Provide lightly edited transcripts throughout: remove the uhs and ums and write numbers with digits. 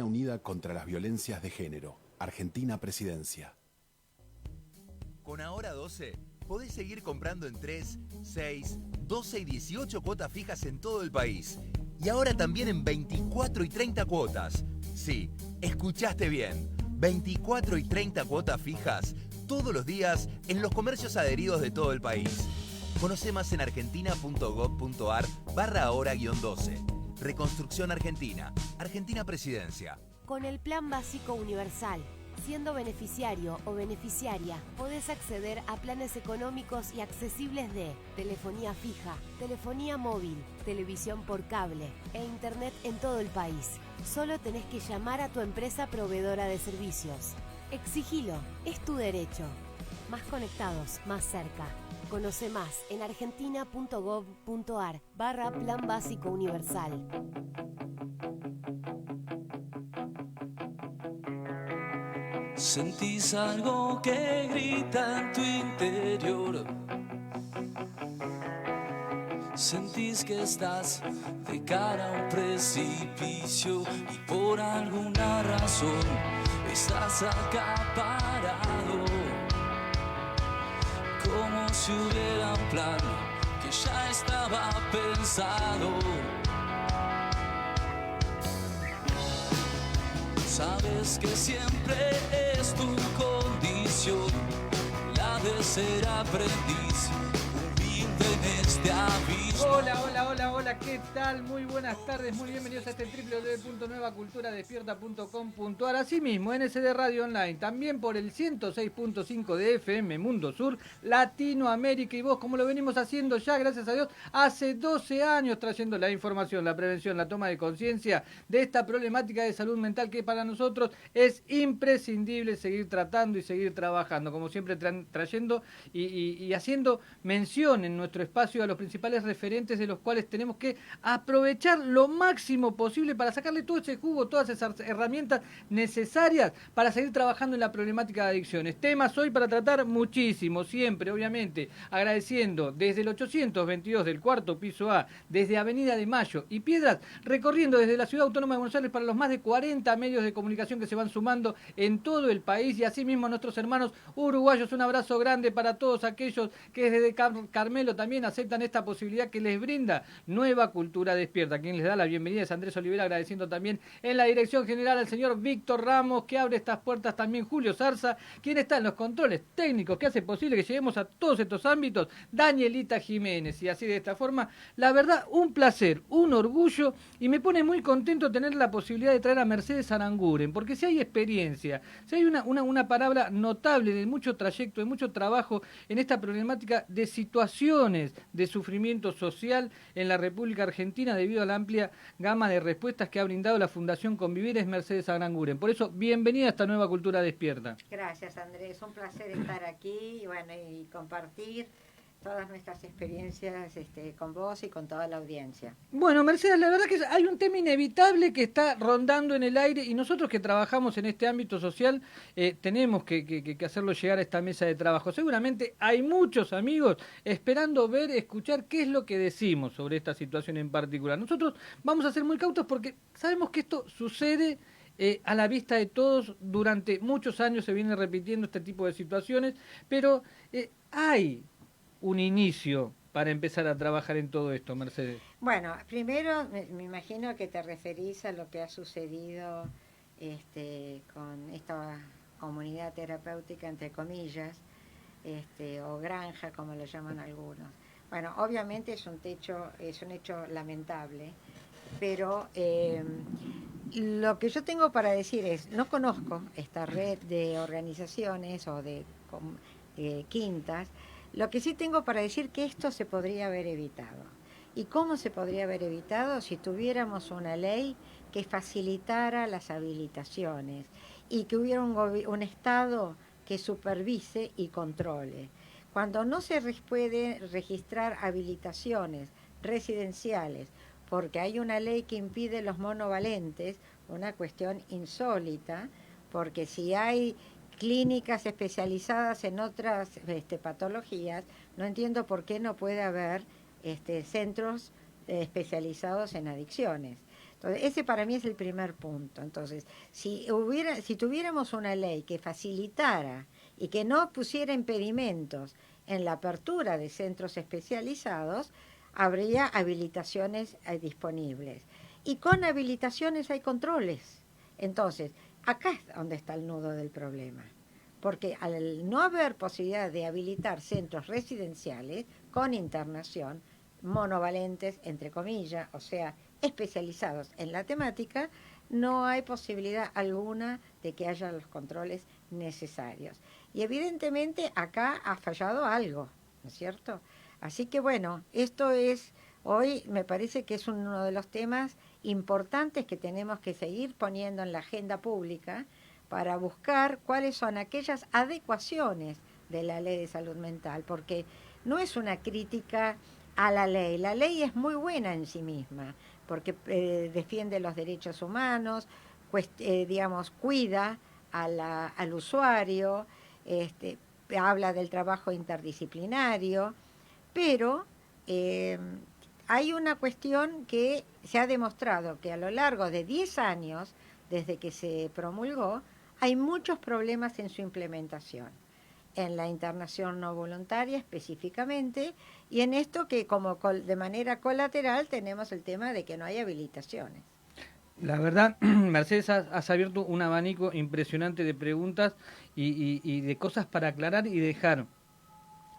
Unida contra las violencias de género. Argentina Presidencia. Con Ahora 12, podés seguir comprando en 3, 6, 12 y 18 cuotas fijas en todo el país. Y ahora también en 24 y 30 cuotas. Sí, escuchaste bien. 24 y 30 cuotas fijas todos los días en los comercios adheridos de todo el país. Conoce más en argentina.gov.ar/ahora-12. Reconstrucción Argentina. Argentina Presidencia. Con el Plan Básico Universal, siendo beneficiario o beneficiaria, podés acceder a planes económicos y accesibles de telefonía fija, telefonía móvil, televisión por cable e internet en todo el país. Solo tenés que llamar a tu empresa proveedora de servicios. Exigilo, es tu derecho. Más conectados, más cerca. Conoce más en argentina.gov.ar/Plan Básico Universal. Sentís algo que grita en tu interior. Sentís que estás de cara a un precipicio y por alguna razón estás acaparado. Como si hubiera un plan que ya estaba pensado. Sabes que siempre es tu condición la de ser aprendiz, humilde en este abismo. Hola, ¿qué tal? Muy buenas tardes, muy bienvenidos a este www.nuevaculturadespierta.com.ar. Asimismo, NSD Radio Online, también por el 106.5 de FM Mundo Sur, Latinoamérica, y vos, como lo venimos haciendo ya, gracias a Dios, hace 12 años, trayendo la información, la prevención, la toma de conciencia de esta problemática de salud mental que para nosotros es imprescindible seguir tratando y seguir trabajando, como siempre trayendo y haciendo mención en nuestro espacio a los principales referentes de los cuales tenemos que aprovechar lo máximo posible para sacarle todo ese jugo, todas esas herramientas necesarias para seguir trabajando en la problemática de adicciones. Temas hoy para tratar muchísimo, siempre, obviamente, agradeciendo desde el 822 del cuarto piso A, desde Avenida de Mayo y Piedras, recorriendo desde la Ciudad Autónoma de Buenos Aires para los más de 40 medios de comunicación que se van sumando en todo el país, y asimismo a nuestros hermanos uruguayos. Un abrazo grande para todos aquellos que desde Carmelo también aceptan esta posibilidad que les brinda Nueva Cultura Despierta. Quien les da la bienvenida es Andrés Olivera, agradeciendo también en la dirección general al señor Víctor Ramos, que abre estas puertas, también Julio Zarza, quien está en los controles técnicos, que hace posible que lleguemos a todos estos ámbitos, Danielita Jiménez. Y así, de esta forma, la verdad, un placer, un orgullo, y me pone muy contento tener la posibilidad de traer a Mercedes Aranguren, porque si hay experiencia, si hay una palabra notable de mucho trayecto, de mucho trabajo en esta problemática de situaciones de sufrimiento social en la República Argentina debido a la amplia gama de respuestas que ha brindado la Fundación Convivir, es Mercedes Aranguren. Por eso, bienvenida a esta Nueva Cultura Despierta. Gracias, Andrés, un placer estar aquí y compartir todas nuestras experiencias con vos y con toda la audiencia. Bueno, Mercedes, la verdad que hay un tema inevitable que está rondando en el aire, y nosotros que trabajamos en este ámbito social tenemos que hacerlo llegar a esta mesa de trabajo. Seguramente hay muchos amigos esperando escuchar qué es lo que decimos sobre esta situación en particular. Nosotros vamos a ser muy cautos porque sabemos que esto sucede a la vista de todos. Durante muchos años se viene repitiendo este tipo de situaciones, pero hay un inicio para empezar a trabajar en todo esto, Mercedes. Bueno, primero me imagino que te referís a lo que ha sucedido con esta comunidad terapéutica, entre comillas, o granja, como lo llaman algunos. Bueno, obviamente es un hecho lamentable, pero lo que yo tengo para decir es, no conozco esta red de organizaciones o de quintas. Lo que sí tengo para decir que esto se podría haber evitado. ¿Y cómo se podría haber evitado? Si tuviéramos una ley que facilitara las habilitaciones y que hubiera un Estado que supervise y controle. Cuando no se puede registrar habilitaciones residenciales porque hay una ley que impide los monovalentes, una cuestión insólita, porque si hay clínicas especializadas en otras patologías, no entiendo por qué no puede haber centros especializados en adicciones. Entonces, ese para mí es el primer punto. Entonces, si tuviéramos una ley que facilitara y que no pusiera impedimentos en la apertura de centros especializados, habría habilitaciones disponibles. Y con habilitaciones hay controles. Entonces, acá es donde está el nudo del problema. Porque al no haber posibilidad de habilitar centros residenciales con internación, monovalentes, entre comillas, o sea, especializados en la temática, no hay posibilidad alguna de que haya los controles necesarios. Y evidentemente acá ha fallado algo, ¿no es cierto? Así que bueno, esto es, hoy me parece que es uno de los temas importantes que tenemos que seguir poniendo en la agenda pública para buscar cuáles son aquellas adecuaciones de la ley de salud mental, porque no es una crítica a la ley es muy buena en sí misma, porque defiende los derechos humanos, digamos, cuida al usuario, habla del trabajo interdisciplinario, pero hay una cuestión que se ha demostrado que a lo largo de 10 años, desde que se promulgó, hay muchos problemas en su implementación, en la internación no voluntaria específicamente, y en esto que como de manera colateral tenemos el tema de que no hay habilitaciones. La verdad, Mercedes, has abierto un abanico impresionante de preguntas y de cosas para aclarar y dejar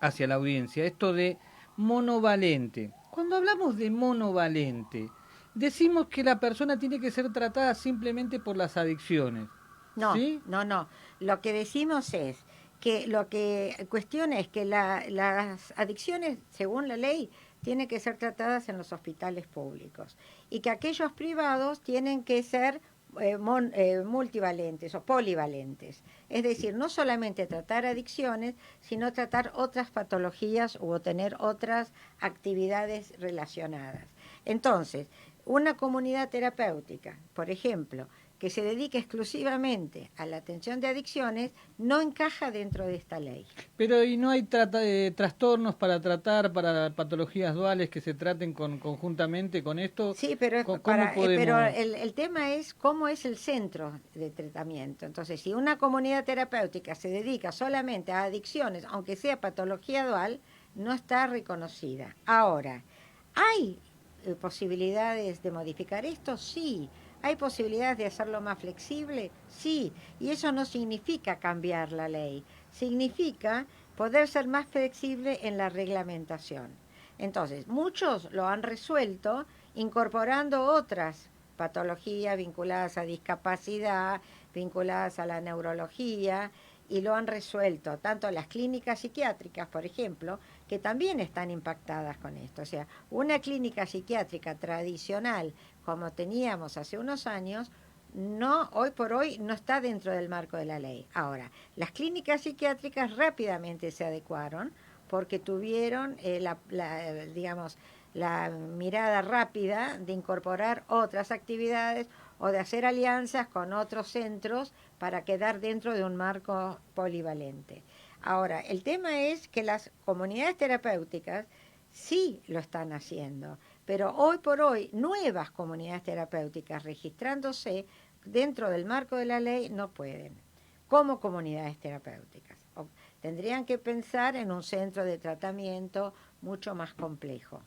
hacia la audiencia. Esto de monovalente. Cuando hablamos de monovalente, decimos que la persona tiene que ser tratada simplemente por las adicciones. No, ¿sí? no. Lo que decimos es que lo que cuestiona es que las adicciones, según la ley, tienen que ser tratadas en los hospitales públicos y que aquellos privados tienen que ser multivalentes o polivalentes. Es decir, no solamente tratar adicciones, sino tratar otras patologías o tener otras actividades relacionadas. Entonces, una comunidad terapéutica, por ejemplo, que se dedique exclusivamente a la atención de adicciones, no encaja dentro de esta ley. Pero ¿y no hay trastornos para tratar, para patologías duales que se traten conjuntamente con esto? Sí, pero, pero el tema es cómo es el centro de tratamiento. Entonces, si una comunidad terapéutica se dedica solamente a adicciones, aunque sea patología dual, no está reconocida. Ahora, ¿hay posibilidades de modificar esto? Sí. ¿Hay posibilidades de hacerlo más flexible? Sí, y eso no significa cambiar la ley, significa poder ser más flexible en la reglamentación. Entonces, muchos lo han resuelto incorporando otras patologías vinculadas a discapacidad, vinculadas a la neurología, y lo han resuelto, tanto las clínicas psiquiátricas, por ejemplo, que también están impactadas con esto. O sea, una clínica psiquiátrica tradicional, como teníamos hace unos años, no, hoy por hoy no está dentro del marco de la ley. Ahora, las clínicas psiquiátricas rápidamente se adecuaron porque tuvieron digamos, la mirada rápida de incorporar otras actividades o de hacer alianzas con otros centros para quedar dentro de un marco polivalente. Ahora, el tema es que las comunidades terapéuticas sí lo están haciendo, pero hoy por hoy nuevas comunidades terapéuticas registrándose dentro del marco de la ley no pueden, como comunidades terapéuticas. Tendrían que pensar en un centro de tratamiento mucho más complejo.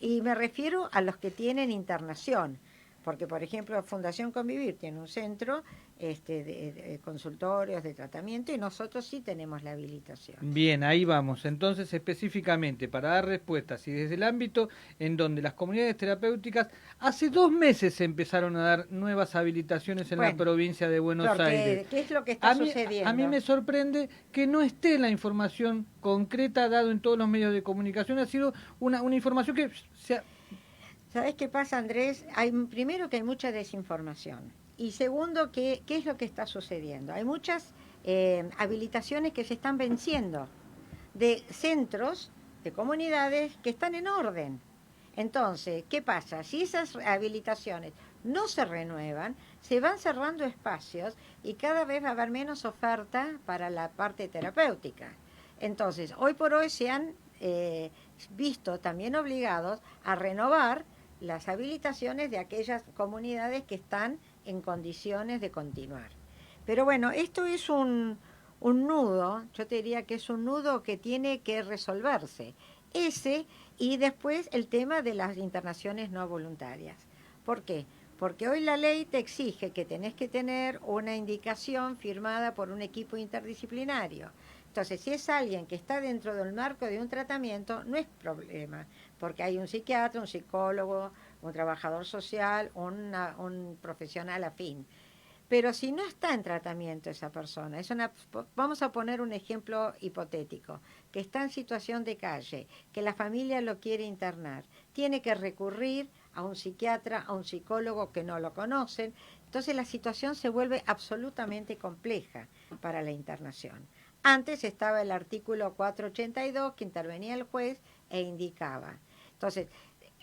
Y me refiero a los que tienen internación, porque por ejemplo Fundación Convivir tiene un centro de consultorios de tratamiento y nosotros sí tenemos la habilitación. Bien, ahí vamos. Entonces, específicamente, para dar respuestas y desde el ámbito en donde las comunidades terapéuticas hace 2 meses se empezaron a dar nuevas habilitaciones en la provincia de Buenos Aires. ¿Qué es lo que está sucediendo? A mí me sorprende que no esté la información concreta dado en todos los medios de comunicación. Ha sido una información que ¿Sabés qué pasa, Andrés? Primero que hay mucha desinformación. Y segundo, ¿qué es lo que está sucediendo? Hay muchas habilitaciones que se están venciendo de centros, de comunidades que están en orden. Entonces, ¿qué pasa? Si esas habilitaciones no se renuevan, se van cerrando espacios y cada vez va a haber menos oferta para la parte terapéutica. Entonces, hoy por hoy se han visto también obligados a renovar las habilitaciones de aquellas comunidades que están en condiciones de continuar. Pero bueno, esto es un nudo, yo te diría que es un nudo que tiene que resolverse. Ese, y después el tema de las internaciones no voluntarias. ¿Por qué? Porque hoy la ley te exige que tenés que tener una indicación firmada por un equipo interdisciplinario. Entonces, si es alguien que está dentro del marco de un tratamiento, no es problema, porque hay un psiquiatra, un psicólogo, un trabajador social, un profesional afín. Pero si no está en tratamiento esa persona, vamos a poner un ejemplo hipotético, que está en situación de calle, que la familia lo quiere internar, tiene que recurrir a un psiquiatra, a un psicólogo que no lo conocen, entonces la situación se vuelve absolutamente compleja para la internación. Antes estaba el artículo 482 que intervenía el juez e indicaba. Entonces,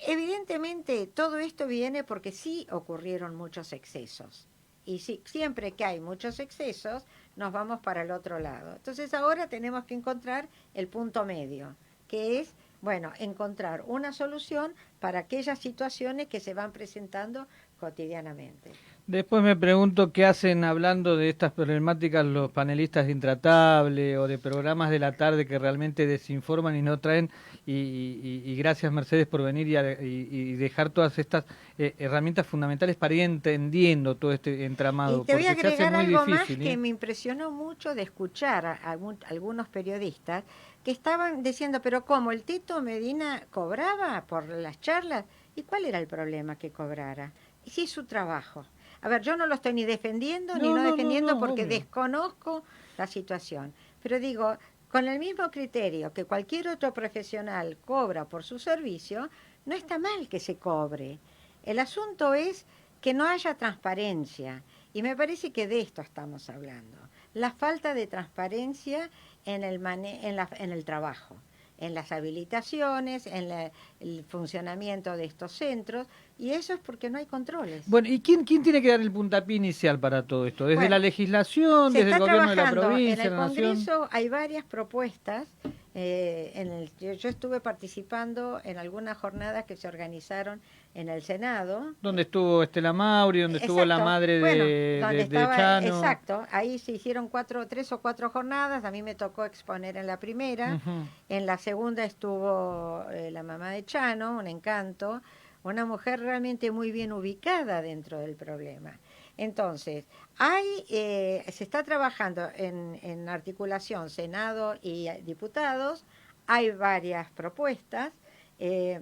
evidentemente todo esto viene porque sí ocurrieron muchos excesos. Y sí, siempre que hay muchos excesos, nos vamos para el otro lado. Entonces ahora tenemos que encontrar el punto medio, que es, bueno, encontrar una solución para aquellas situaciones que se van presentando cotidianamente. Después me pregunto qué hacen hablando de estas problemáticas los panelistas de Intratable o de programas de la tarde que realmente desinforman y no traen, y gracias Mercedes por venir y dejar todas estas herramientas fundamentales para ir entendiendo todo este entramado. Y te voy a agregar algo más que ¿eh? me impresionó mucho de escuchar a algunos periodistas que estaban diciendo, pero ¿cómo? ¿El Tito Medina cobraba por las charlas? ¿Y cuál era el problema que cobrara? Y sí, su trabajo. A ver, yo no lo estoy ni defendiendo ni no defendiendo porque obvio. Desconozco la situación. Pero digo, con el mismo criterio que cualquier otro profesional cobra por su servicio, no está mal que se cobre. El asunto es que no haya transparencia. Y me parece que de esto estamos hablando. La falta de transparencia en el trabajo, en las habilitaciones, en el funcionamiento de estos centros, y eso es porque no hay controles. Bueno, ¿y quién tiene que dar el puntapié inicial para todo esto? ¿Desde la legislación, desde el gobierno de la provincia, en el la nación? Congreso hay varias propuestas. Yo estuve participando en algunas jornadas que se organizaron en el Senado. Donde estuvo Estela Mauri, donde estuvo la madre de Chano. Exacto, ahí se hicieron 3 o 4 jornadas, a mí me tocó exponer en la primera, en la segunda estuvo la mamá de Chano, un encanto, una mujer realmente muy bien ubicada dentro del problema. Entonces, se está trabajando en articulación Senado y diputados, hay varias propuestas.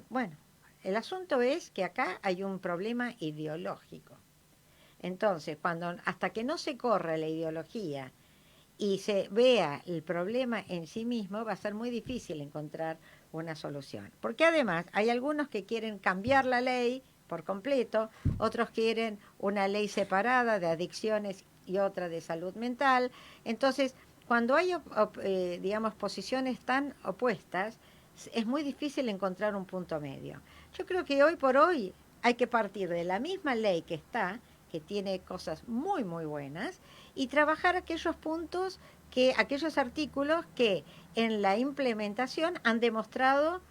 Bueno, el asunto es que acá hay un problema ideológico. Entonces, hasta que no se corra la ideología y se vea el problema en sí mismo, va a ser muy difícil encontrar una solución. Porque además hay algunos que quieren cambiar la ley por completo, otros quieren una ley separada de adicciones y otra de salud mental. Entonces, cuando hay, digamos, posiciones tan opuestas, es muy difícil encontrar un punto medio. Yo creo que hoy por hoy hay que partir de la misma ley que está, que tiene cosas muy, muy buenas, y trabajar aquellos puntos, aquellos artículos que en la implementación han demostrado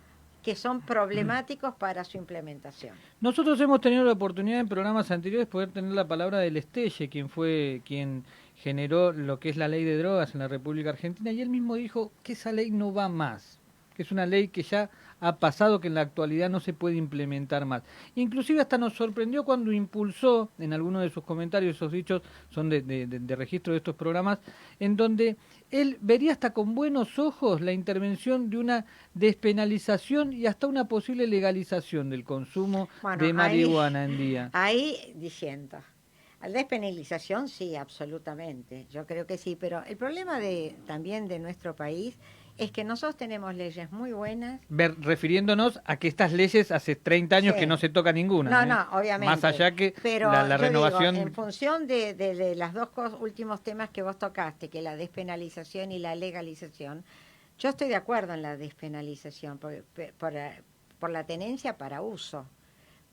que son problemáticos para su implementación. Nosotros hemos tenido la oportunidad en programas anteriores de poder tener la palabra del Estelle, quien generó lo que es la ley de drogas en la República Argentina, y él mismo dijo que esa ley no va más, que es una ley que ya ha pasado, que en la actualidad no se puede implementar más. Inclusive hasta nos sorprendió cuando impulsó, en alguno de sus comentarios, esos dichos son de registro de estos programas, en donde él vería hasta con buenos ojos la intervención de una despenalización y hasta una posible legalización del consumo de marihuana en día. Ahí diciendo, la despenalización sí, absolutamente, yo creo que sí, pero el problema también de nuestro país es que nosotros tenemos leyes muy buenas. Refiriéndonos a que estas leyes hace 30 años que no se toca ninguna. No, obviamente. Más allá que pero la renovación... Digo, en función de los dos últimos temas que vos tocaste, que la despenalización y la legalización, yo estoy de acuerdo en la despenalización por la tenencia para uso.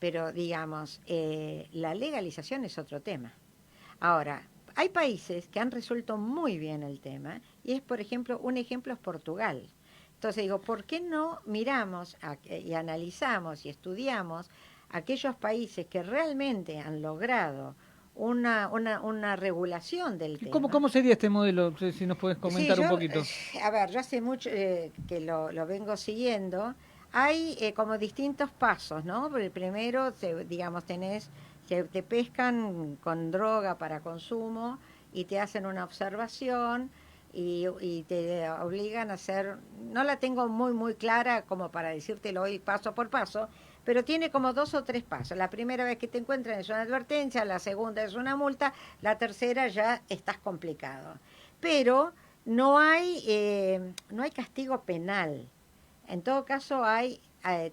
Pero, digamos, la legalización es otro tema. Ahora, hay países que han resuelto muy bien el tema y es, por ejemplo, un ejemplo es Portugal. Entonces digo, ¿por qué no miramos y analizamos y estudiamos aquellos países que realmente han logrado una regulación del tema. ¿Cómo sería este modelo? Si nos puedes comentar un poquito. A ver, yo hace mucho que lo vengo siguiendo. Hay como distintos pasos, ¿no? El primero, digamos, te pescan con droga para consumo y te hacen una observación y te obligan a hacer, no la tengo muy clara como para decírtelo hoy paso por paso, pero tiene como 2 o 3 pasos. La primera vez que te encuentran es una advertencia, la segunda es una multa, la tercera ya estás complicado. Pero no hay castigo penal. En todo caso hay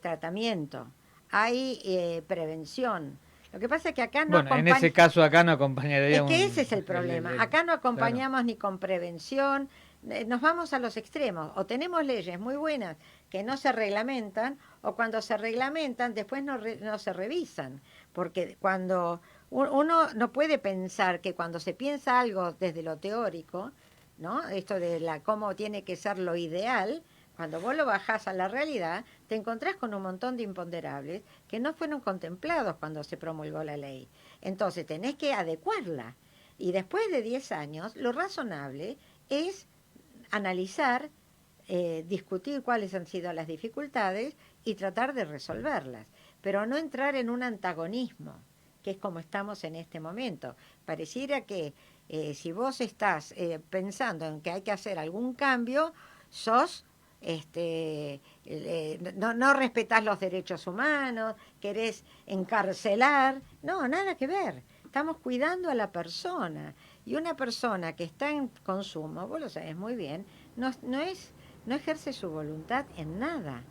tratamiento, hay prevención. Lo que pasa es que acá no en ese caso acá no acompañaría. Es que ese es el problema. Acá no acompañamos claro. ni con prevención. Nos vamos a los extremos. O tenemos leyes muy buenas que no se reglamentan, o cuando se reglamentan después no se revisan. Porque cuando uno no puede pensar que cuando se piensa algo desde lo teórico, ¿no? Esto de cómo tiene que ser lo ideal, cuando vos lo bajás a la realidad, te encontrás con un montón de imponderables que no fueron contemplados cuando se promulgó la ley. Entonces tenés que adecuarla. Y después de 10 años, lo razonable es analizar, discutir cuáles han sido las dificultades y tratar de resolverlas. Pero no entrar en un antagonismo, que es como estamos en este momento. Pareciera que si vos estás pensando en que hay que hacer algún cambio, sos... no respetás los derechos humanos, querés encarcelar, no, nada que ver. Estamos cuidando a la persona, y una persona que está en consumo, vos lo sabés muy bien, no ejerce su voluntad en nada.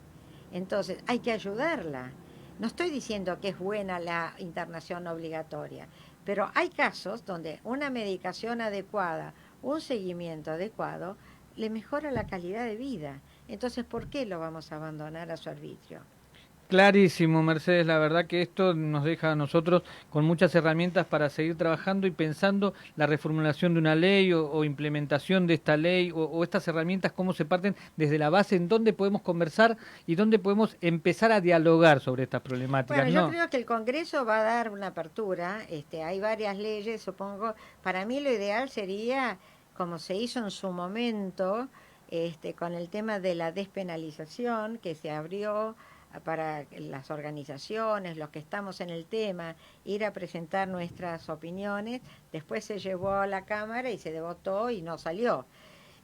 Entonces hay que ayudarla. No estoy diciendo que es buena la internación obligatoria, pero hay casos donde una medicación adecuada, un seguimiento adecuado, le mejora la calidad de vida. Entonces, ¿por qué lo vamos a abandonar a su arbitrio? Clarísimo, Mercedes, la verdad que esto nos deja a nosotros con muchas herramientas para seguir trabajando y pensando la reformulación de una ley o implementación de esta ley o estas herramientas, cómo se parten desde la base, en dónde podemos conversar y dónde podemos empezar a dialogar sobre estas problemáticas. Bueno, yo creo que el Congreso va a dar una apertura, hay varias leyes, supongo. Para mí lo ideal sería, como se hizo en su momento, con el tema de la despenalización, que se abrió para las organizaciones, los que estamos en el tema, ir a presentar nuestras opiniones. Después se llevó a la Cámara y se votó y no salió.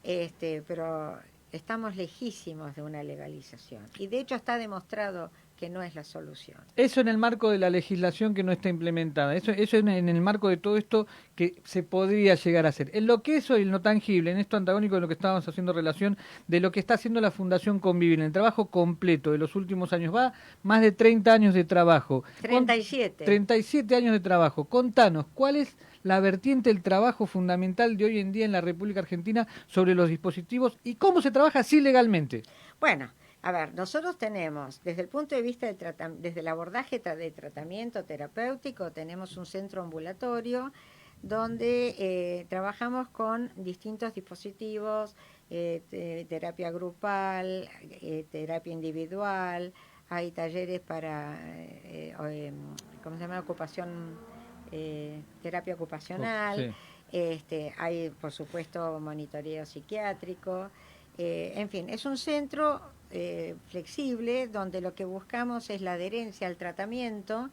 Pero estamos lejísimos de una legalización. Y de hecho está demostrado que no es la solución. Eso en el marco de la legislación que no está implementada, eso en el marco de todo esto que se podría llegar a hacer. En lo que eso y en lo tangible, en esto antagónico de lo que estábamos haciendo relación, de lo que está haciendo la Fundación Convivir, en el trabajo completo de los últimos años, va más de 30 años de trabajo. 37. 37 años de trabajo. Contanos, ¿cuál es la vertiente del trabajo fundamental de hoy en día en la República Argentina sobre los dispositivos y cómo se trabaja así legalmente? Bueno, a ver, nosotros tenemos, desde el punto de vista desde el abordaje de tratamiento terapéutico, tenemos un centro ambulatorio donde trabajamos con distintos dispositivos, terapia grupal, terapia individual, hay talleres para, ¿cómo se llama? Terapia ocupacional, sí. Hay, por supuesto, monitoreo psiquiátrico. En fin, es un centro flexible donde lo que buscamos es la adherencia al tratamiento.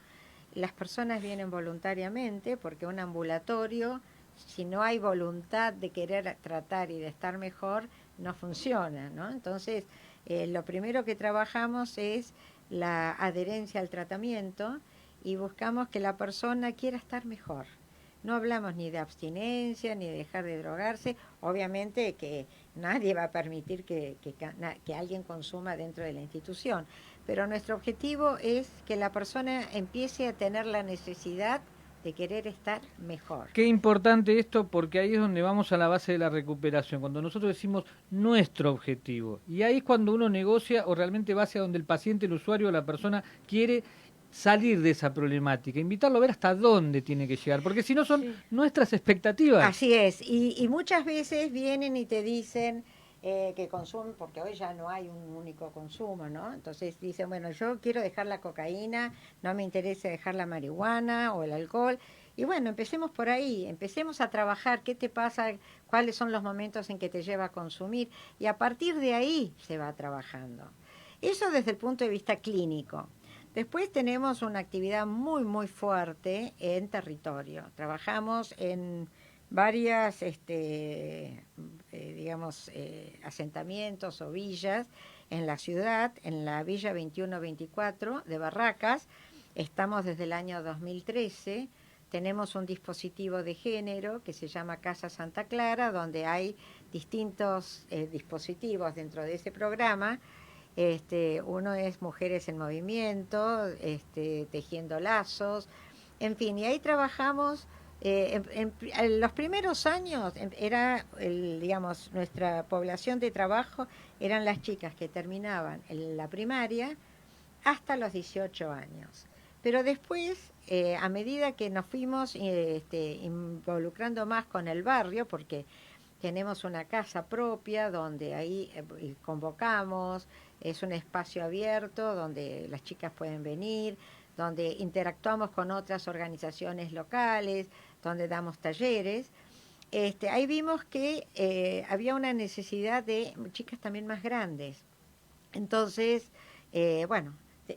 Las personas vienen voluntariamente porque un ambulatorio, si no hay voluntad de querer tratar y de estar mejor, no funciona, ¿no? Entonces, lo primero que trabajamos es la adherencia al tratamiento y buscamos que la persona quiera estar mejor. No hablamos ni de abstinencia, ni de dejar de drogarse. Obviamente que nadie va a permitir que alguien consuma dentro de la institución. Pero nuestro objetivo es que la persona empiece a tener la necesidad de querer estar mejor. Qué importante esto, porque ahí es donde vamos a la base de la recuperación, cuando nosotros decimos nuestro objetivo. Y ahí es cuando uno negocia o realmente va hacia donde el paciente, el usuario o la persona quiere salir de esa problemática, invitarlo a ver hasta dónde tiene que llegar, porque si no son nuestras expectativas. Así es, y muchas veces vienen y te dicen, que consumen, porque hoy ya no hay un único consumo, ¿no? Entonces dicen, bueno, yo quiero dejar la cocaína, no me interesa dejar la marihuana o el alcohol. Y bueno, empecemos por ahí, empecemos a trabajar, qué te pasa, cuáles son los momentos en que te lleva a consumir, y a partir de ahí se va trabajando. Eso desde el punto de vista clínico. Después tenemos una actividad muy, muy fuerte en territorio. Trabajamos en varias, asentamientos o villas en la ciudad, en la Villa 21-24 de Barracas. Estamos desde el año 2013. Tenemos un dispositivo de género que se llama Casa Santa Clara, donde hay distintos dispositivos dentro de ese programa. Uno es Mujeres en Movimiento, tejiendo lazos, en fin, y ahí trabajamos. En los primeros años era, nuestra población de trabajo eran las chicas que terminaban en la primaria hasta los 18 años. Pero después, a medida que nos fuimos involucrando más con el barrio, porque tenemos una casa propia donde ahí convocamos, es un espacio abierto donde las chicas pueden venir, donde interactuamos con otras organizaciones locales, donde damos talleres. Ahí vimos que había una necesidad de chicas también más grandes. Entonces,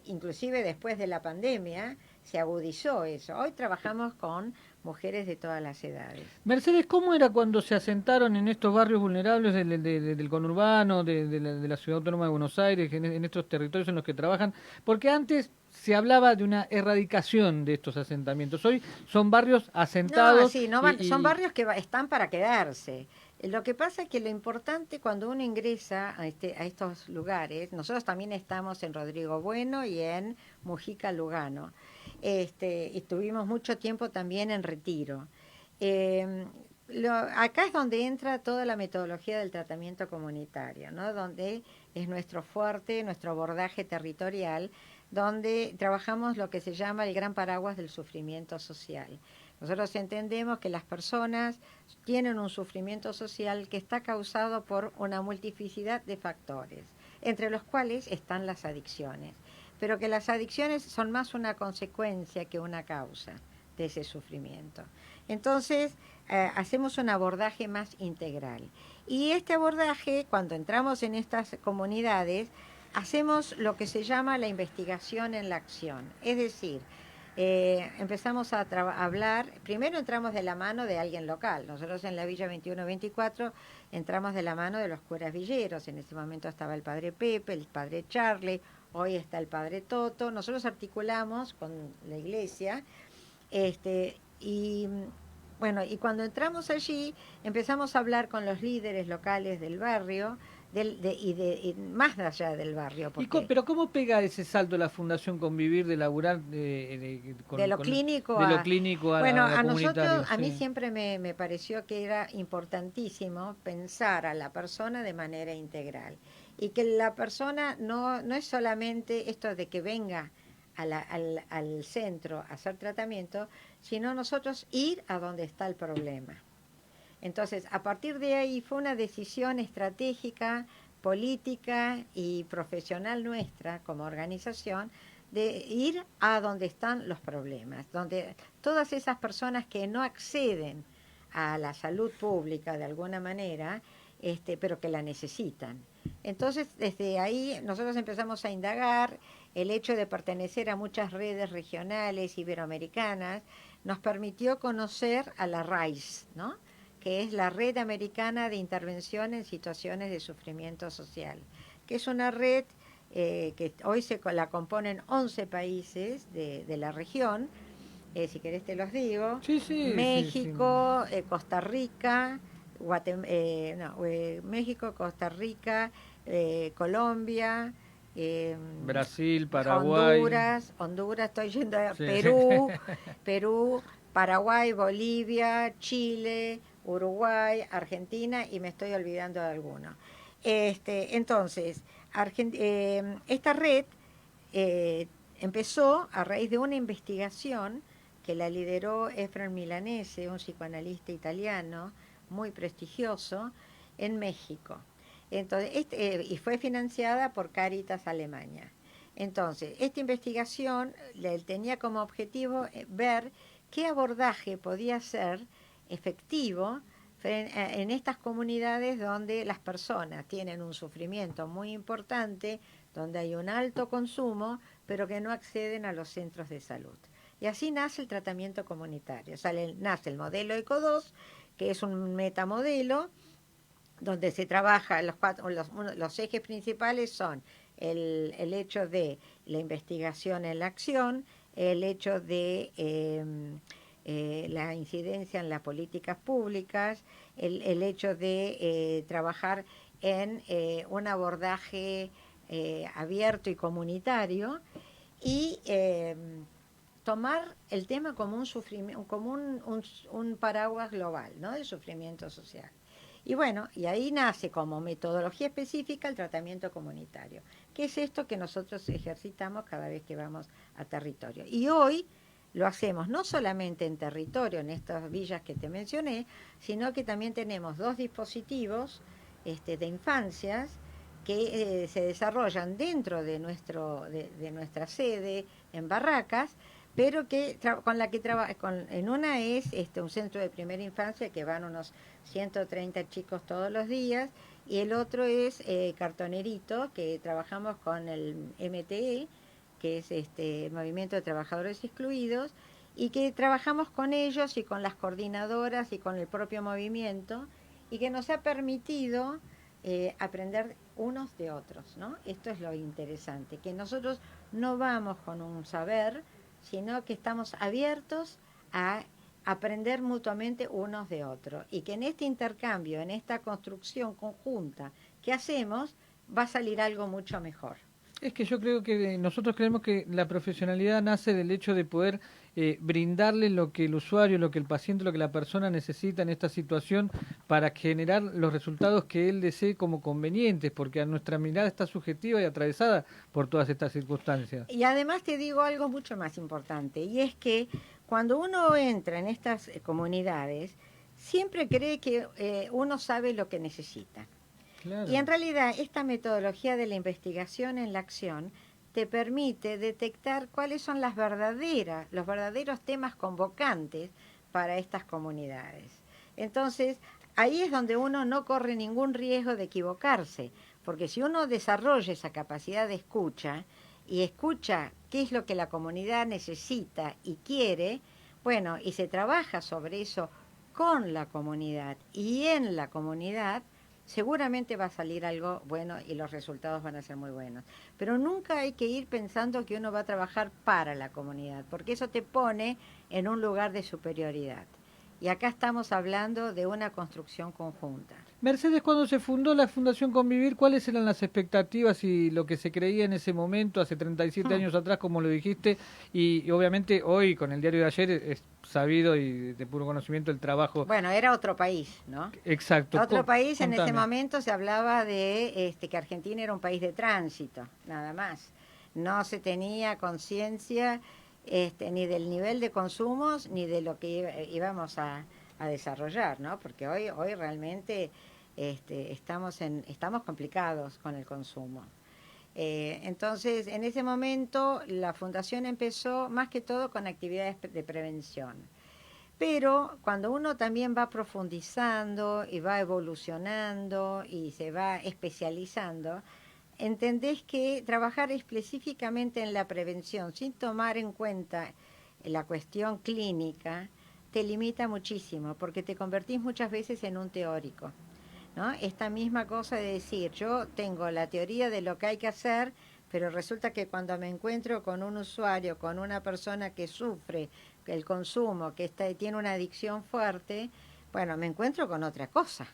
inclusive después de la pandemia se agudizó eso. Hoy trabajamos con mujeres de todas las edades. Mercedes, ¿cómo era cuando se asentaron en estos barrios vulnerables del conurbano, de la Ciudad Autónoma de Buenos Aires, en estos territorios en los que trabajan? Porque antes se hablaba de una erradicación de estos asentamientos. Hoy son barrios asentados. No, sí, son barrios que están para quedarse. Lo que pasa es que lo importante cuando uno ingresa a estos lugares, nosotros también estamos en Rodrigo Bueno y en Mujica Lugano, y tuvimos mucho tiempo también en Retiro. Acá es donde entra toda la metodología del tratamiento comunitario, ¿no? Donde es nuestro fuerte, nuestro abordaje territorial, donde trabajamos lo que se llama el gran paraguas del sufrimiento social. Nosotros entendemos que las personas tienen un sufrimiento social que está causado por una multiplicidad de factores, entre los cuales están las adicciones, pero que las adicciones son más una consecuencia que una causa de ese sufrimiento. Entonces, hacemos un abordaje más integral. Y este abordaje, cuando entramos en estas comunidades, hacemos lo que se llama la investigación en la acción. Es decir, empezamos a hablar, primero entramos de la mano de alguien local. Nosotros en la Villa 21-24 entramos de la mano de los curas villeros. En ese momento estaba el padre Pepe, el padre Charlie, hoy está el padre Toto. Nosotros articulamos con la iglesia, y cuando entramos allí empezamos a hablar con los líderes locales del barrio, y más allá del barrio. Pero ¿cómo pega ese salto la Fundación Convivir de laburar de lo clínico a a nosotros? A mí siempre me pareció que era importantísimo pensar a la persona de manera integral, y que la persona no es solamente esto de que venga al centro a hacer tratamiento, sino nosotros ir a donde está el problema. Entonces, a partir de ahí fue una decisión estratégica, política y profesional nuestra como organización de ir a donde están los problemas, donde todas esas personas que no acceden a la salud pública de alguna manera, pero que la necesitan. Entonces, desde ahí nosotros empezamos a indagar. El hecho de pertenecer a muchas redes regionales iberoamericanas nos permitió conocer a la RAIS, ¿no?, que es la Red Americana de Intervención en Situaciones de Sufrimiento Social, que es una red que hoy la componen 11 países de la región. Si querés te los digo. Sí, México, Costa Rica, México, Costa Rica, Colombia, Brasil, Paraguay, Honduras, estoy yendo a sí. Perú, Paraguay, Bolivia, Chile, Uruguay, Argentina, y me estoy olvidando de alguno. Entonces, esta red empezó a raíz de una investigación que la lideró Efraín Milanese, un psicoanalista italiano muy prestigioso, en México. Entonces, y fue financiada por Cáritas Alemania. Entonces, esta investigación tenía como objetivo ver qué abordaje podía ser efectivo en estas comunidades donde las personas tienen un sufrimiento muy importante, donde hay un alto consumo, pero que no acceden a los centros de salud. Y así nace el tratamiento comunitario. Nace el modelo ECO2, que es un metamodelo donde se trabaja, los ejes principales son el hecho de la investigación en la acción, el hecho de la incidencia en las políticas públicas, el hecho de trabajar en un abordaje abierto y comunitario, y tomar el tema como un sufrimiento, como un paraguas global, ¿no?, del sufrimiento social. Y bueno, y ahí nace como metodología específica el tratamiento comunitario, que es esto que nosotros ejercitamos cada vez que vamos a territorio. Y hoy lo hacemos no solamente en territorio, en estas villas que te mencioné, sino que también tenemos 2 dispositivos de infancias que se desarrollan dentro de nuestra sede en Barracas, pero que en una es un centro de primera infancia que van unos 130 chicos todos los días, y el otro es Cartonerito, que trabajamos con el MTE, que es Movimiento de Trabajadores Excluidos, y que trabajamos con ellos y con las coordinadoras y con el propio movimiento, y que nos ha permitido aprender unos de otros, ¿no? Esto es lo interesante, que nosotros no vamos con un saber, sino que estamos abiertos a aprender mutuamente unos de otros, y que en este intercambio, en esta construcción conjunta que hacemos, va a salir algo mucho mejor. Es que yo creo que nosotros creemos que la profesionalidad nace del hecho de poder brindarle lo que el usuario, lo que el paciente, lo que la persona necesita en esta situación para generar los resultados que él desee como convenientes, porque a nuestra mirada está subjetiva y atravesada por todas estas circunstancias. Y además te digo algo mucho más importante, y es que cuando uno entra en estas comunidades, siempre cree que uno sabe lo que necesita. Claro. Y en realidad esta metodología de la investigación en la acción te permite detectar cuáles son los verdaderos temas convocantes para estas comunidades. Entonces, ahí es donde uno no corre ningún riesgo de equivocarse, porque si uno desarrolla esa capacidad de escucha y escucha qué es lo que la comunidad necesita y quiere, bueno, y se trabaja sobre eso con la comunidad y en la comunidad, seguramente va a salir algo bueno y los resultados van a ser muy buenos. Pero nunca hay que ir pensando que uno va a trabajar para la comunidad, porque eso te pone en un lugar de superioridad. Y acá estamos hablando de una construcción conjunta. Mercedes, cuando se fundó la Fundación Convivir, ¿cuáles eran las expectativas y lo que se creía en ese momento, hace 37 años atrás, como lo dijiste? Y obviamente hoy, con el diario de ayer, es sabido y de puro conocimiento el trabajo. Bueno, era otro país, ¿no? Exacto. Otro país. Contame. En ese momento se hablaba de que Argentina era un país de tránsito, nada más. No se tenía conciencia ni del nivel de consumos ni de lo que íbamos a desarrollar, ¿no? Porque hoy realmente estamos complicados con el consumo. Entonces, en ese momento la Fundación empezó más que todo con actividades de prevención. Pero cuando uno también va profundizando y va evolucionando y se va especializando, entendés que trabajar específicamente en la prevención sin tomar en cuenta la cuestión clínica te limita muchísimo, porque te convertís muchas veces en un teórico, ¿no? Esta misma cosa de decir, yo tengo la teoría de lo que hay que hacer, pero resulta que cuando me encuentro con un usuario, con una persona que sufre el consumo, que tiene una adicción fuerte, bueno, me encuentro con otra cosa.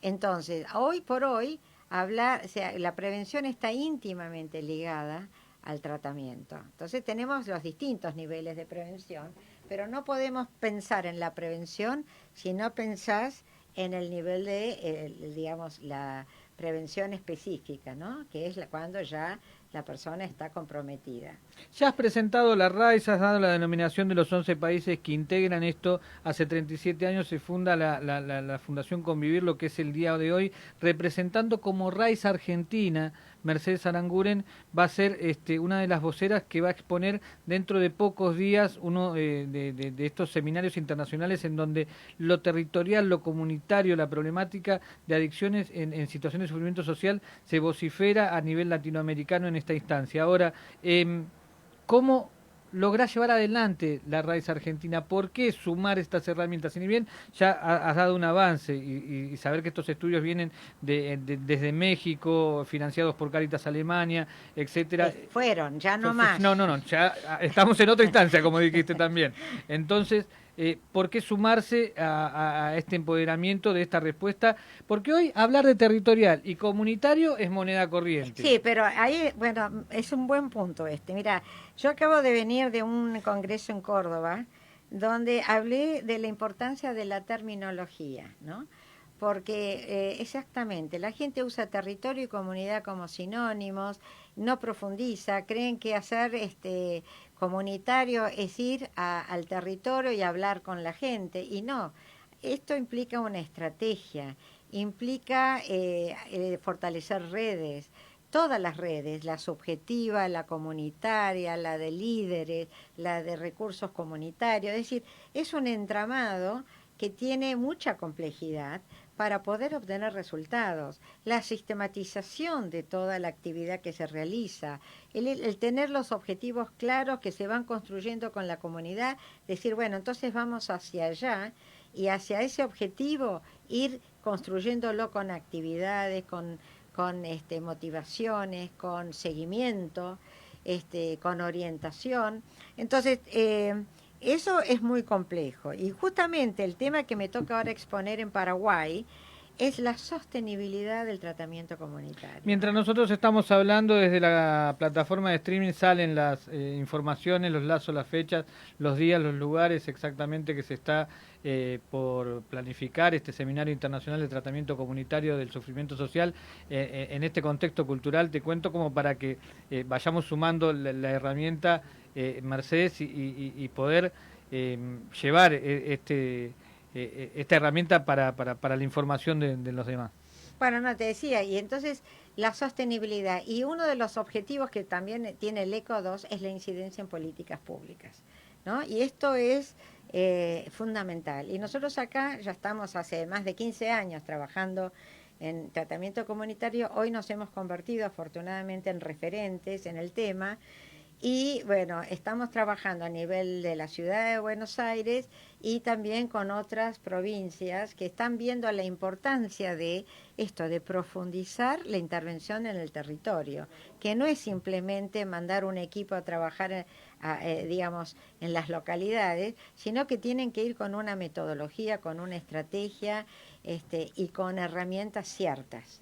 Entonces, hoy por hoy, la prevención está íntimamente ligada al tratamiento. Entonces tenemos los distintos niveles de prevención, pero no podemos pensar en la prevención si no pensás en el nivel de, digamos, la prevención específica, ¿no? Que es cuando ya la persona está comprometida. Ya has presentado la RAIS, has dado la denominación de los 11 países que integran esto. Hace 37 años se funda la Fundación Convivir, lo que es el día de hoy, representando como RAIS Argentina. Mercedes Aranguren va a ser una de las voceras que va a exponer dentro de pocos días uno de estos seminarios internacionales en donde lo territorial, lo comunitario, la problemática de adicciones en situaciones de sufrimiento social se vocifera a nivel latinoamericano en esta instancia. Ahora, ¿cómo lográs llevar adelante la RAIS Argentina? ¿Por qué sumar estas herramientas? Si bien ya has dado un avance y saber que estos estudios vienen desde México, financiados por Cáritas Alemania, etcétera. Fueron, ya no más. No, ya estamos en otra instancia, como dijiste también. Entonces, ¿por qué sumarse a este empoderamiento de esta respuesta? Porque hoy hablar de territorial y comunitario es moneda corriente. Sí, pero ahí, bueno, es un buen punto este. Mira, yo acabo de venir de un congreso en Córdoba donde hablé de la importancia de la terminología, ¿no? Porque exactamente, la gente usa territorio y comunidad como sinónimos, no profundiza, creen que hacer comunitario es ir al territorio y hablar con la gente, y no, esto implica una estrategia, implica fortalecer redes, todas las redes, la subjetiva, la comunitaria, la de líderes, la de recursos comunitarios, es decir, es un entramado que tiene mucha complejidad para poder obtener resultados, la sistematización de toda la actividad que se realiza, el tener los objetivos claros que se van construyendo con la comunidad, decir, bueno, entonces vamos hacia allá y hacia ese objetivo ir construyéndolo con actividades, con motivaciones, con seguimiento, con orientación. Entonces, eso es muy complejo y justamente el tema que me toca ahora exponer en Paraguay es la sostenibilidad del tratamiento comunitario. Mientras nosotros estamos hablando desde la plataforma de streaming salen las informaciones, los lazos, las fechas, los días, los lugares exactamente que se está por planificar este seminario internacional de tratamiento comunitario del sufrimiento social en este contexto cultural. Te cuento como para que vayamos sumando la herramienta Mercedes y poder llevar esta herramienta para la información de los demás. Bueno, no, te decía, y entonces la sostenibilidad, y uno de los objetivos que también tiene el ECO 2 es la incidencia en políticas públicas, ¿no? Y esto es fundamental. Y nosotros acá ya estamos hace más de 15 años trabajando en tratamiento comunitario, hoy nos hemos convertido afortunadamente en referentes en el tema. Y bueno, estamos trabajando a nivel de la ciudad de Buenos Aires y también con otras provincias que están viendo la importancia de esto, de profundizar la intervención en el territorio, que no es simplemente mandar un equipo a trabajar, digamos, en las localidades, sino que tienen que ir con una metodología, con una estrategia y con herramientas ciertas.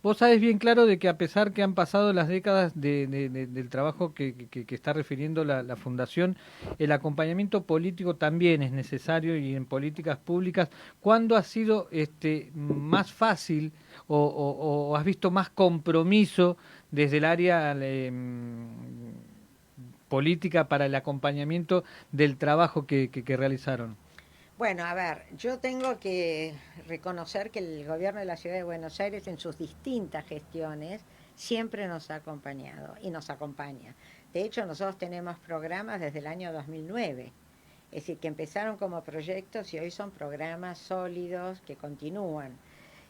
Vos sabés bien claro de que a pesar que han pasado las décadas del trabajo que está refiriendo la Fundación, el acompañamiento político también es necesario y en políticas públicas. ¿Cuándo ha sido más fácil o has visto más compromiso desde el área política para el acompañamiento del trabajo que realizaron? Bueno, a ver, yo tengo que reconocer que el gobierno de la Ciudad de Buenos Aires en sus distintas gestiones siempre nos ha acompañado y nos acompaña. De hecho, nosotros tenemos programas desde el año 2009, es decir, que empezaron como proyectos y hoy son programas sólidos que continúan.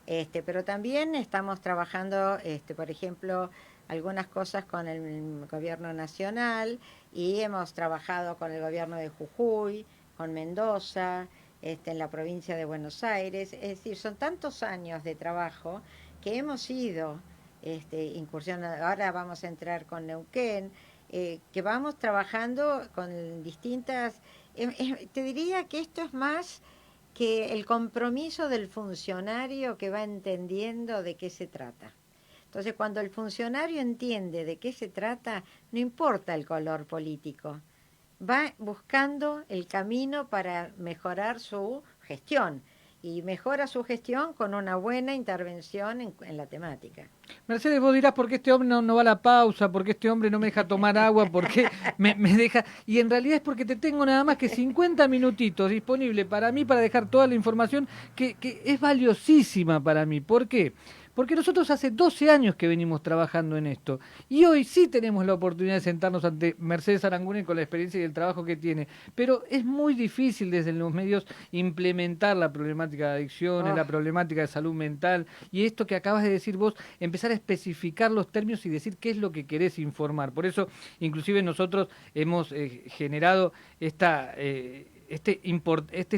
Pero también estamos trabajando, por ejemplo, algunas cosas con el gobierno nacional y hemos trabajado con el gobierno de Jujuy, con Mendoza, en la provincia de Buenos Aires. Es decir, son tantos años de trabajo que hemos ido incursionando. Ahora vamos a entrar con Neuquén, que vamos trabajando con distintas... te diría que esto es más que el compromiso del funcionario que va entendiendo de qué se trata. Entonces, cuando el funcionario entiende de qué se trata, no importa el color político, va buscando el camino para mejorar su gestión. y mejora su gestión con una buena intervención en la temática. Mercedes, vos dirás por qué este hombre no va a la pausa, por qué este hombre no me deja tomar agua, por qué me deja... Y en realidad es porque te tengo nada más que 50 minutitos disponible para mí, para dejar toda la información que es valiosísima para mí. ¿Por qué? Porque nosotros hace 12 años que venimos trabajando en esto y hoy sí tenemos la oportunidad de sentarnos ante Mercedes Aranguren con la experiencia y el trabajo que tiene, pero es muy difícil desde los medios implementar la problemática de adicciones, la problemática de salud mental y esto que acabas de decir vos, empezar a especificar los términos y decir qué es lo que querés informar. Por eso, inclusive nosotros hemos generado esta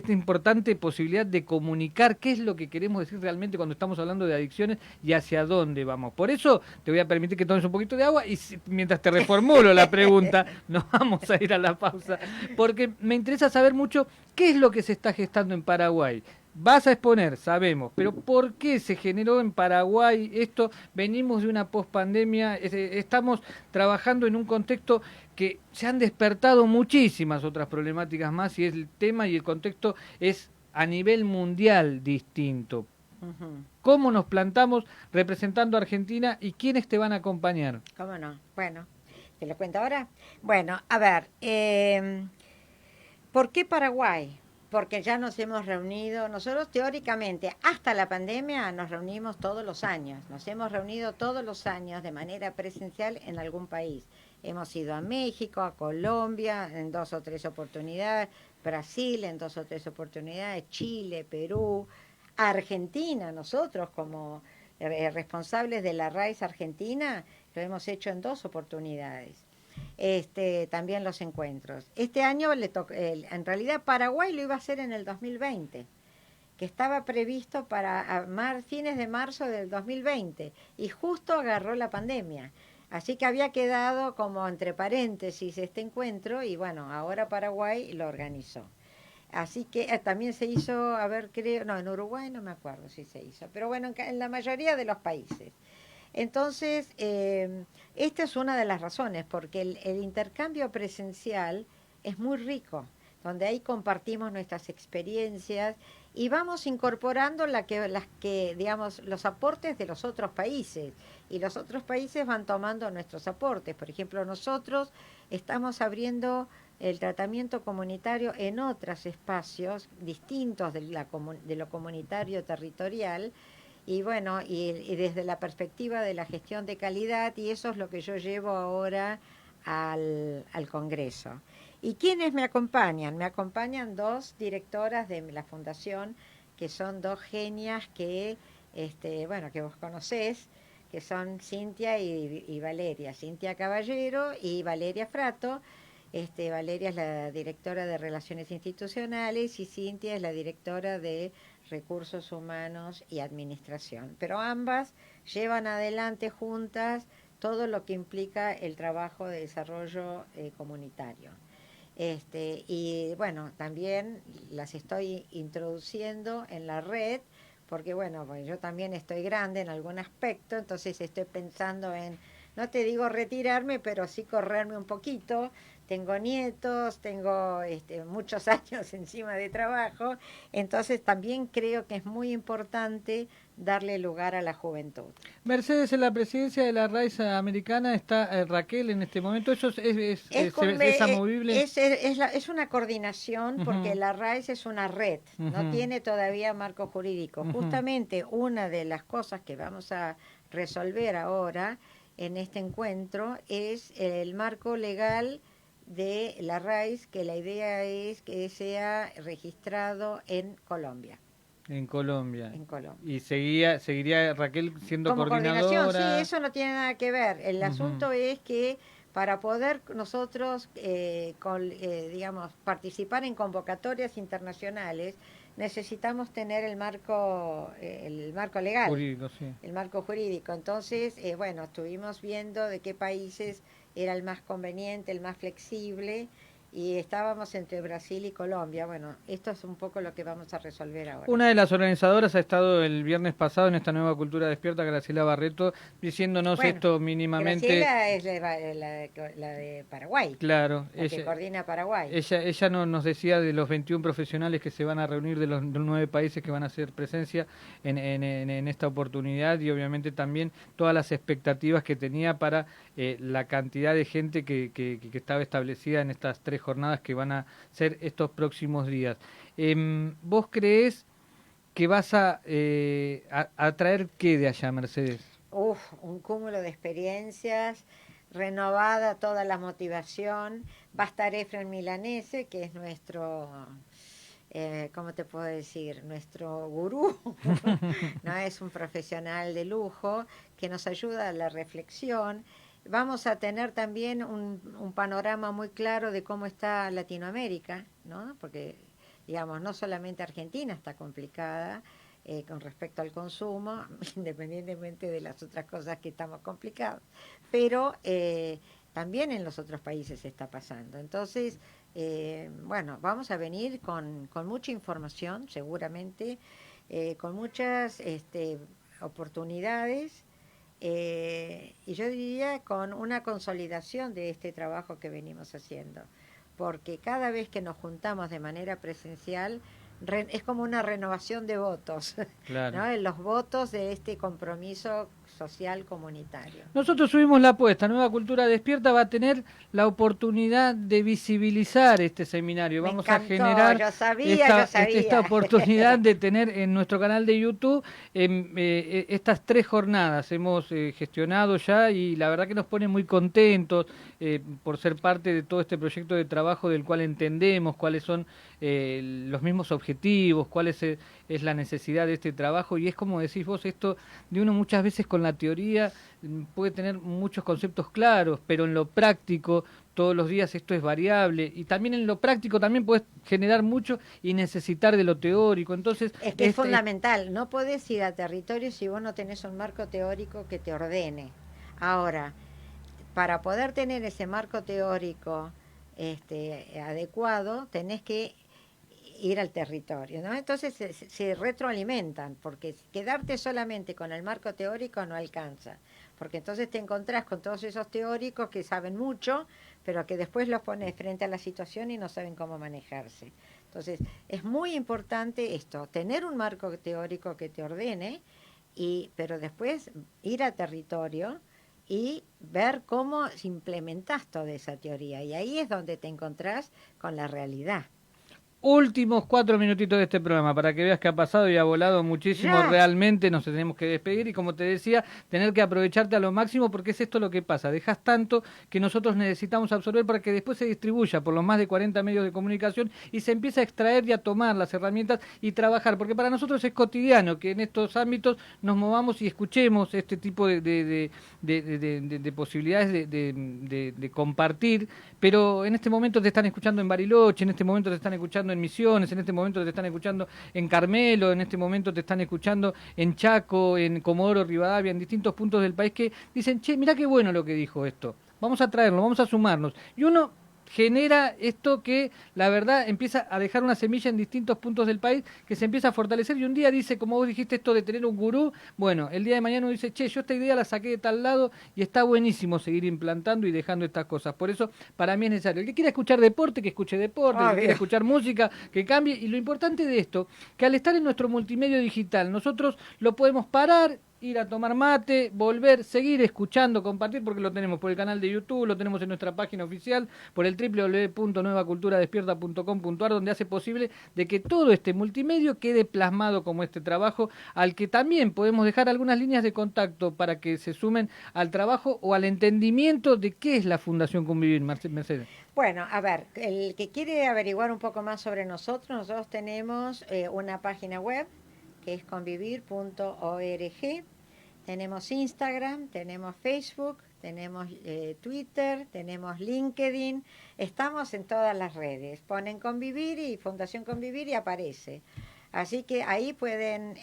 importante posibilidad de comunicar qué es lo que queremos decir realmente cuando estamos hablando de adicciones y hacia dónde vamos. Por eso te voy a permitir que tomes un poquito de agua y mientras te reformulo la pregunta, nos vamos a ir a la pausa, porque me interesa saber mucho qué es lo que se está gestando en Paraguay. Vas a exponer, sabemos, pero ¿por qué se generó en Paraguay esto? Venimos de una pospandemia, estamos trabajando en un contexto que se han despertado muchísimas otras problemáticas más y el tema y el contexto es a nivel mundial distinto. ¿Cómo nos plantamos representando a Argentina y quiénes te van a acompañar? ¿Cómo no? Bueno, ¿te lo cuento ahora? Bueno, a ver, ¿por qué Paraguay? Porque ya nos hemos reunido, nosotros teóricamente hasta la pandemia nos reunimos todos los años, nos hemos reunido todos los años de manera presencial en algún país. Hemos ido a México, a Colombia en 2 o 3 oportunidades, Brasil en 2 o 3 oportunidades, Chile, Perú, Argentina, nosotros como responsables de la RAIS Argentina lo hemos hecho en 2 oportunidades. También los encuentros. Este año en realidad Paraguay lo iba a hacer en el 2020, que estaba previsto para fines de marzo del 2020 y justo agarró la pandemia. Así que había quedado como entre paréntesis este encuentro y bueno, ahora Paraguay lo organizó. Así que también se hizo, a ver, creo, no, en Uruguay no me acuerdo si se hizo, pero bueno, en la mayoría de los países. Entonces, esta es una de las razones, porque el intercambio presencial es muy rico, donde ahí compartimos nuestras experiencias y vamos incorporando digamos, los aportes de los otros países. Y los otros países van tomando nuestros aportes. Por ejemplo, nosotros estamos abriendo el tratamiento comunitario en otros espacios distintos de lo comunitario territorial, y bueno, y desde la perspectiva de la gestión de calidad, y eso es lo que yo llevo ahora al Congreso. ¿Y quiénes me acompañan? Me acompañan 2 directoras de la Fundación, que son 2 genias que, bueno, que vos conocés, que son Cintia y Valeria. Cintia Caballero y Valeria Frato. Valeria es la directora de Relaciones Institucionales y Cintia es la directora de Recursos Humanos y Administración. Pero ambas llevan adelante juntas todo lo que implica el trabajo de desarrollo comunitario. Y bueno, también las estoy introduciendo en la red, porque bueno, pues yo también estoy grande en algún aspecto, entonces estoy pensando en, no te digo retirarme, pero sí correrme un poquito. Tengo nietos, tengo muchos años encima de trabajo, entonces también creo que es muy importante darle lugar a la juventud. Mercedes, en la presidencia de la RAIS americana está Raquel en este momento. ¿Eso es amovible? Es una coordinación porque la RAIS es una red, no tiene todavía marco jurídico. Justamente una de las cosas que vamos a resolver ahora en este encuentro es el marco legal de la RAIS, que la idea es que sea registrado en Colombia. En Colombia. En Colombia. ¿Y seguiría Raquel siendo como coordinadora? Sí, eso no tiene nada que ver. El asunto es que para poder nosotros, digamos, participar en convocatorias internacionales, necesitamos tener el marco legal. Jurídico, sí. El marco jurídico. Entonces, bueno, estuvimos viendo de qué países era el más conveniente, el más flexible, y estábamos entre Brasil y Colombia. Bueno, esto es un poco lo que vamos a resolver ahora. Una de las organizadoras ha estado el viernes pasado en esta nueva Cultura Despierta, Graciela Barreto, diciéndonos Bueno, esto mínimamente. Graciela es la de Paraguay, Claro, la que coordina Paraguay. ella nos decía de los 21 profesionales que se van a reunir de los 9 países que van a hacer presencia en esta oportunidad, y obviamente también todas las expectativas que tenía para la cantidad de gente que estaba establecida en estas 3 jornadas que van a ser estos próximos días. ¿Vos creés que vas a traer qué de allá, Mercedes? Un cúmulo de experiencias, renovada toda la motivación. Va a estar Efren Milanese, que es nuestro, ¿cómo te puedo decir? Nuestro gurú. No, es un profesional de lujo que nos ayuda a la reflexión. Vamos a tener también un panorama muy claro de cómo está Latinoamérica, ¿no? Porque, digamos, no solamente Argentina está complicada con respecto al consumo, independientemente de las otras cosas que estamos complicados, pero también en los otros países está pasando. Entonces, bueno, vamos a venir con mucha información, seguramente, con muchas oportunidades, y yo diría con una consolidación de este trabajo que venimos haciendo, porque cada vez que nos juntamos de manera presencial es como una renovación de votos, Claro. ¿no? Los votos de este compromiso social comunitario. Nosotros subimos la apuesta. Nueva Cultura Despierta va a tener la oportunidad de visibilizar este seminario. Me Vamos encantó, a generar yo sabía. esta oportunidad de tener en nuestro canal de YouTube estas 3 jornadas. Hemos gestionado ya, y la verdad que nos pone muy contentos por ser parte de todo este proyecto de trabajo del cual entendemos cuáles son los mismos objetivos, cuál es la necesidad de este trabajo, y es como decís vos, esto de uno muchas veces con la teoría puede tener muchos conceptos claros, pero en lo práctico todos los días esto es variable, y también en lo práctico también puedes generar mucho y necesitar de lo teórico. Entonces es que es fundamental, no podés ir a territorio si vos no tenés un marco teórico que te ordene. Ahora, para poder tener ese marco teórico adecuado, tenés que ir al territorio, ¿no? Entonces se retroalimentan, porque quedarte solamente con el marco teórico no alcanza, porque entonces te encontrás con todos esos teóricos que saben mucho, pero que después los pones frente a la situación y no saben cómo manejarse. Entonces es muy importante esto, tener un marco teórico que te ordene, pero después ir a territorio y ver cómo implementás toda esa teoría, y ahí es donde te encontrás con la realidad. Últimos 4 minutitos de este programa para que veas que ha pasado y ha volado muchísimo. Ya. Realmente nos tenemos que despedir, y como te decía, tener que aprovecharte a lo máximo, porque es esto lo que pasa, dejas tanto que nosotros necesitamos absorber para que después se distribuya por los más de 40 medios de comunicación y se empiece a extraer y a tomar las herramientas y trabajar, porque para nosotros es cotidiano que en estos ámbitos nos movamos y escuchemos este tipo de posibilidades de compartir. Pero en este momento te están escuchando en Bariloche, en este momento te están escuchando en Misiones, en este momento te están escuchando en Carmelo, en este momento te están escuchando en Chaco, en Comodoro Rivadavia, en distintos puntos del país, que dicen, che, mirá qué bueno lo que dijo esto, vamos a traerlo, vamos a sumarnos. Y uno genera esto que, la verdad, empieza a dejar una semilla en distintos puntos del país, que se empieza a fortalecer, y un día dice, como vos dijiste, esto de tener un gurú, bueno, el día de mañana uno dice, che, yo esta idea la saqué de tal lado, y está buenísimo seguir implantando y dejando estas cosas. Por eso, para mí es necesario. El que quiera escuchar deporte, que escuche deporte, el que quiera escuchar música, que cambie. Y lo importante de esto, que al estar en nuestro multimedio digital, nosotros lo podemos parar, ir a tomar mate, volver, seguir escuchando, compartir, porque lo tenemos por el canal de YouTube, lo tenemos en nuestra página oficial, por el www.nuevaculturadespierta.com.ar, donde hace posible de que todo este multimedio quede plasmado como este trabajo, al que también podemos dejar algunas líneas de contacto para que se sumen al trabajo o al entendimiento de qué es la Fundación Convivir, Mercedes. Bueno, a ver, el que quiere averiguar un poco más sobre nosotros tenemos una página web que es convivir.org. Tenemos Instagram, tenemos Facebook, tenemos Twitter, tenemos LinkedIn. Estamos en todas las redes. Ponen Convivir y Fundación Convivir y aparece. Así que ahí pueden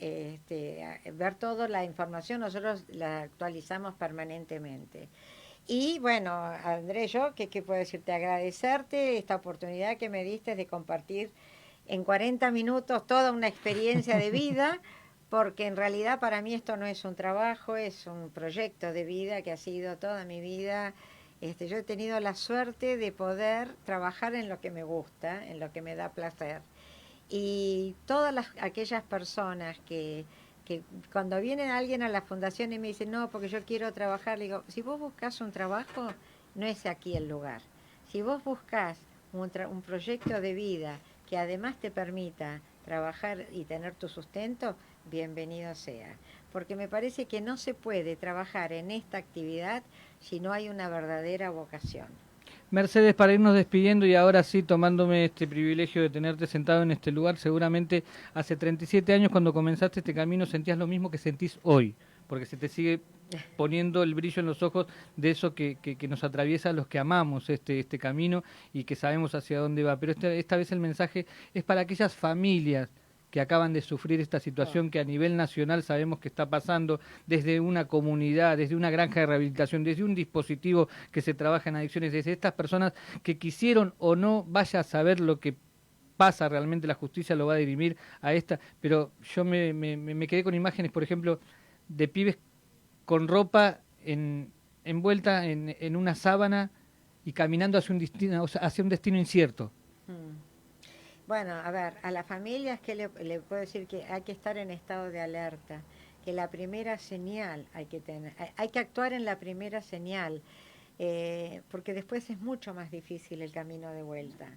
ver toda la información. Nosotros la actualizamos permanentemente. Y bueno, Andrés, yo, ¿qué puedo decirte? Agradecerte esta oportunidad que me diste de compartir en 40 minutos toda una experiencia de vida, porque en realidad para mí esto no es un trabajo, es un proyecto de vida que ha sido toda mi vida. Yo he tenido la suerte de poder trabajar en lo que me gusta, en lo que me da placer. Y todas aquellas personas que cuando viene alguien a la fundación y me dice, no, porque yo quiero trabajar, le digo, si vos buscas un trabajo, no es aquí el lugar. Si vos buscas un proyecto de vida que además te permita trabajar y tener tu sustento, bienvenido sea. Porque me parece que no se puede trabajar en esta actividad si no hay una verdadera vocación. Mercedes, para irnos despidiendo y ahora sí tomándome este privilegio de tenerte sentado en este lugar, seguramente hace 37 años cuando comenzaste este camino sentías lo mismo que sentís hoy, porque se te sigue poniendo el brillo en los ojos de eso que nos atraviesa a los que amamos este camino y que sabemos hacia dónde va. Pero esta vez el mensaje es para aquellas familias que acaban de sufrir esta situación que a nivel nacional sabemos que está pasando desde una comunidad, desde una granja de rehabilitación, desde un dispositivo que se trabaja en adicciones, desde estas personas que quisieron o no, vaya a saber lo que pasa realmente, la justicia lo va a dirimir a esta, pero yo me quedé con imágenes, por ejemplo, de pibes con ropa envuelta en una sábana y caminando hacia un destino incierto. Bueno, a ver, a las familias que le puedo decir que hay que estar en estado de alerta, que la primera señal hay que tener, hay que actuar en la primera señal, porque después es mucho más difícil el camino de vuelta.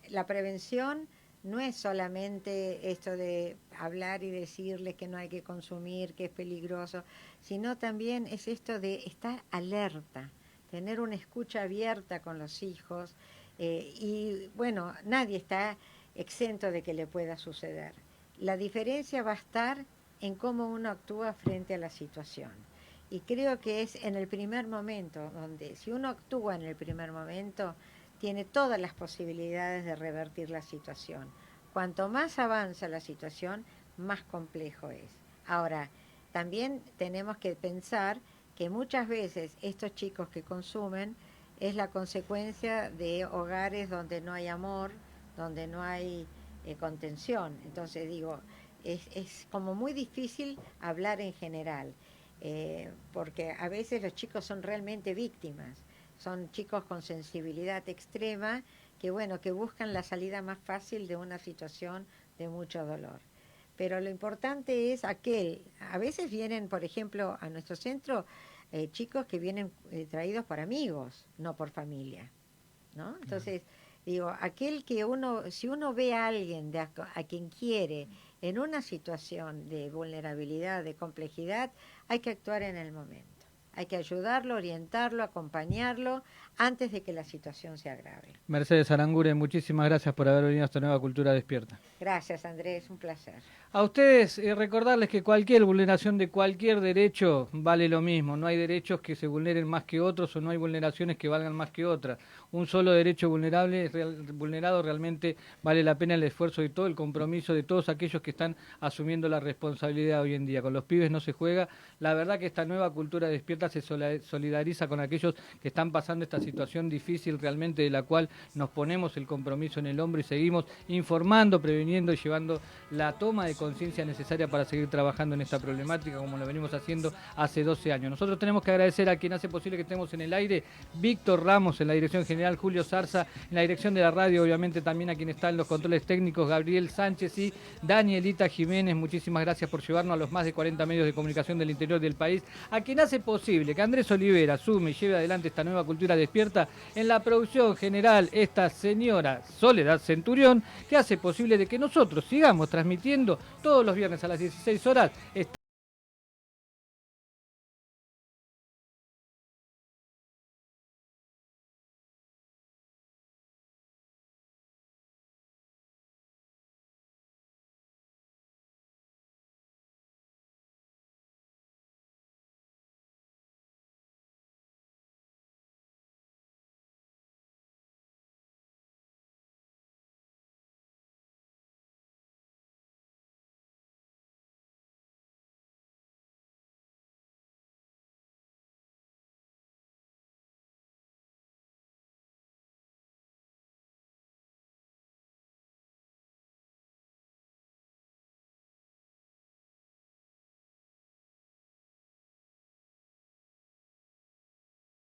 La prevención no es solamente esto de hablar y decirles que no hay que consumir, que es peligroso, sino también es esto de estar alerta, tener una escucha abierta con los hijos. Y bueno, nadie está exento de que le pueda suceder. La diferencia va a estar en cómo uno actúa frente a la situación. Y creo que es en el primer momento, donde si uno actúa en el primer momento, tiene todas las posibilidades de revertir la situación. Cuanto más avanza la situación, más complejo es. Ahora, también tenemos que pensar que muchas veces estos chicos que consumen es la consecuencia de hogares donde no hay amor, donde no hay contención. Entonces digo, es como muy difícil hablar en general, porque a veces los chicos son realmente víctimas, son chicos con sensibilidad extrema que bueno, que buscan la salida más fácil de una situación de mucho dolor. Pero lo importante es a veces vienen, por ejemplo, a nuestro centro, chicos que vienen traídos por amigos, no por familia, ¿no? Entonces, digo, si uno ve a alguien a quien quiere en una situación de vulnerabilidad, de complejidad, hay que actuar en el momento. Hay que ayudarlo, orientarlo, acompañarlo, antes de que la situación se agrave. Mercedes Aranguren, muchísimas gracias por haber venido a esta nueva Cultura Despierta. Gracias, Andrés, un placer. A ustedes, recordarles que cualquier vulneración de cualquier derecho vale lo mismo. No hay derechos que se vulneren más que otros o no hay vulneraciones que valgan más que otras. Un solo derecho vulnerado realmente vale la pena el esfuerzo y todo el compromiso de todos aquellos que están asumiendo la responsabilidad hoy en día. Con los pibes no se juega. La verdad que esta nueva Cultura Despierta se solidariza con aquellos que están pasando esta situación difícil realmente, de la cual nos ponemos el compromiso en el hombro y seguimos informando, previniendo y llevando la toma de conciencia necesaria para seguir trabajando en esta problemática como lo venimos haciendo hace 12 años. Nosotros tenemos que agradecer a quien hace posible que estemos en el aire, Víctor Ramos en la dirección general, Julio Zarza en la dirección de la radio, obviamente también a quien está en los controles técnicos, Gabriel Sánchez y Danielita Jiménez. Muchísimas gracias por llevarnos a los más de 40 medios de comunicación del interior del país, a quien hace posible que Andrés Olivera sume y lleve adelante esta nueva Cultura Despierta, en la producción general esta señora Soledad Centurión, que hace posible de que nosotros sigamos transmitiendo todos los viernes a las 16 horas.